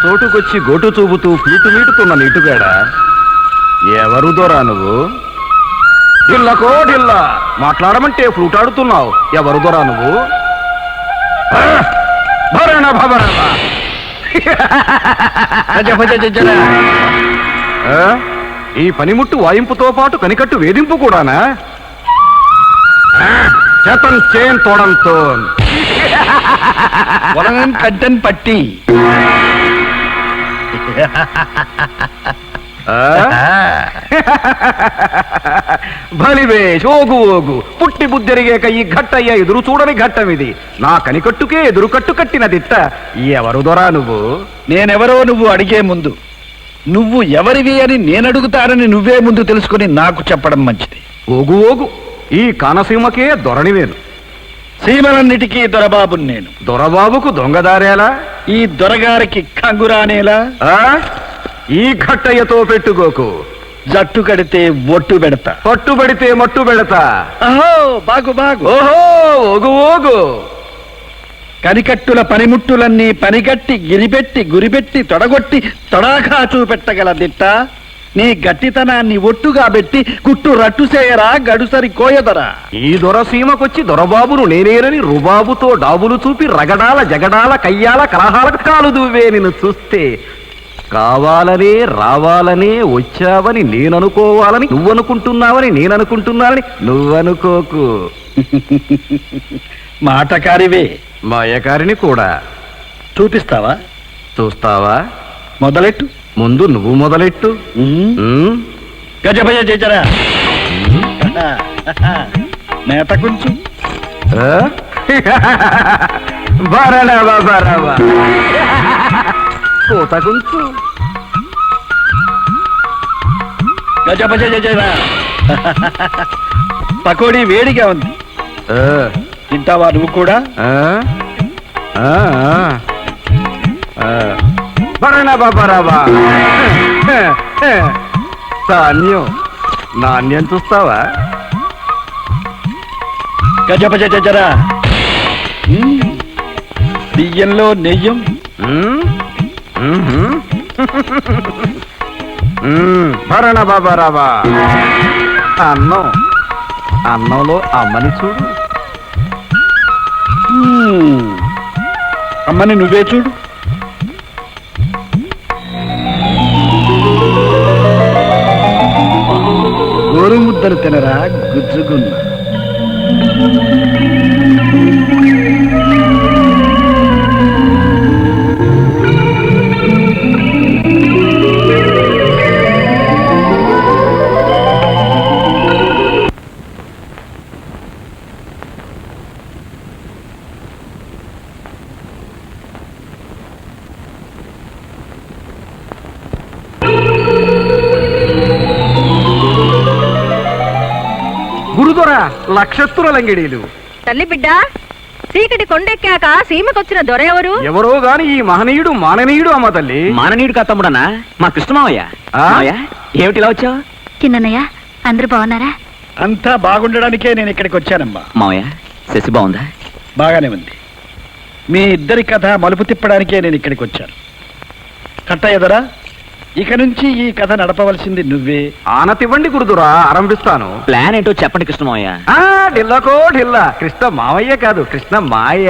చోటుకొచ్చి goat చూపుతూ peat మీటుతున్న నీటుగాడా ఎవరు దొరా నువ్వు? ఢిల్లకో ఢిల్లా మాట్లాడమంటే ఫ్లూటాడుతున్నావు. ఎవరు దొరా నువ్వు? భరణ భవన ఈ పనిముట్టు వాయింపుతో పాటు కనికట్టు వేధింపు కూడానా? చేతన్ చేన్ తోడంతో కడ్డన్ పట్టి బలివేష్ ఓగు ఓగు పుట్టి బుద్ధెరిగాక ఈ ఘట్టయ్య ఎదురు చూడని ఘట్టమిది. నా కనికట్టుకే ఎదురు కట్టు కట్టిన దిట్ట. ఎవరు దొరా నువ్వు? నేనెవరో నువ్వు అడిగే ముందు నువ్వు ఎవరివి అని నేనడుగుతానని నువ్వే ముందు తెలుసుకుని నాకు చెప్పడం మంచిది. ఓగు ఓగు ఈ కానసీమకే దొరనివేను. సీమలన్నిటికీ దొరబాబుని నేను. దొరబాబుకు దొంగదారేలా? ఈ దొరగారికి కంగురానేలా? ఈ ఘట్టయ్యతో పెట్టుకోకు. జట్టు కడితే ఒట్టు పెడతా, పట్టుబడితే మట్టు పెడతా. అహో బాగు బాగు. ఓహో ఓగు ఓగు. కనికట్టుల పనిముట్టులన్నీ పనిగట్టి గిరిపెట్టి గురిపెట్టి తొడగొట్టి తొడాఖా చూపెట్టగల దిట్ట. నీ గట్టితనాన్ని ఒట్టుగా పెట్టి గుట్టు రట్టు చేయరా గడుసరి కోయదరా. ఈ దొరసీమకొచ్చి దొరబాబును నేనేనని రుబాబుతో డాబులు చూపి రగడాల జగడాల కయ్యాల కలహాల కాలు దువ్వే నిన్ను చూస్తే కావాలనే రావాలనే వచ్చావని నేననుకోవాలని నువ్వనుకుంటున్నావని నేననుకుంటున్నానని నువ్వనుకోకు. మాటకారివే. మాయకారిని కూడా. చూపిస్తావా? చూస్తావా? మొదలెట్టు. ముందు నువ్వు మొదలెట్టు. గజభజ చేచరా నేత కొంచెం బరడవా బరవా కోత కొంచెం గజభజ చేచరా. పకోడీ వేడిగా ఉంది, తింటావా నువ్వు కూడా? ధాన్యం నాణ్యం చూస్తావా? గజపజ జరా. బియ్యంలో నెయ్యం. భరణ బాబారావా. అన్నం అన్నంలో అమ్మని చూడు. అమ్మని నువ్వే చూడు. గోరుముద్దలు తినరా గుజ్జుగున్న. గురుదొర లక్షత్తుల లంగిడీలు. తల్లి బిడ్డ, చీకటి కొండెక్కాక సీమకొచ్చిన దొర ఎవరు? ఎవరో గాని ఈ మహనీయుడు మాననీయుడు. అమ్మ తల్లి. మాననీయుడు కా తమ్ముడనా? మా కృష్ణమావయ్య. ఏమిటిలా వచ్చావు? చిన్నయ్య అందరూ బాగున్నారా? అంతా బాగుండడానికే నేను ఇక్కడికి వచ్చానమ్మా. మావయ్య శశి బాగుందా? బాగానే ఉంది. మీ ఇద్దరి కథ మలుపు తిప్పడానికే నేను ఇక్కడికి వచ్చాను. కట్టయ్యదరా, ఇక నుంచి ఈ కథ నడపవలసింది నువ్వే. ఆనతివ్వండి గురుదురా, ఆరంభిస్తాను. ప్లాన్ ఏంటో చెప్పండి కృష్ణమావయ్య. ఢిల్లకో ఢిల్లా. కృష్ణ మావయ్య కాదు, కృష్ణ మాయ.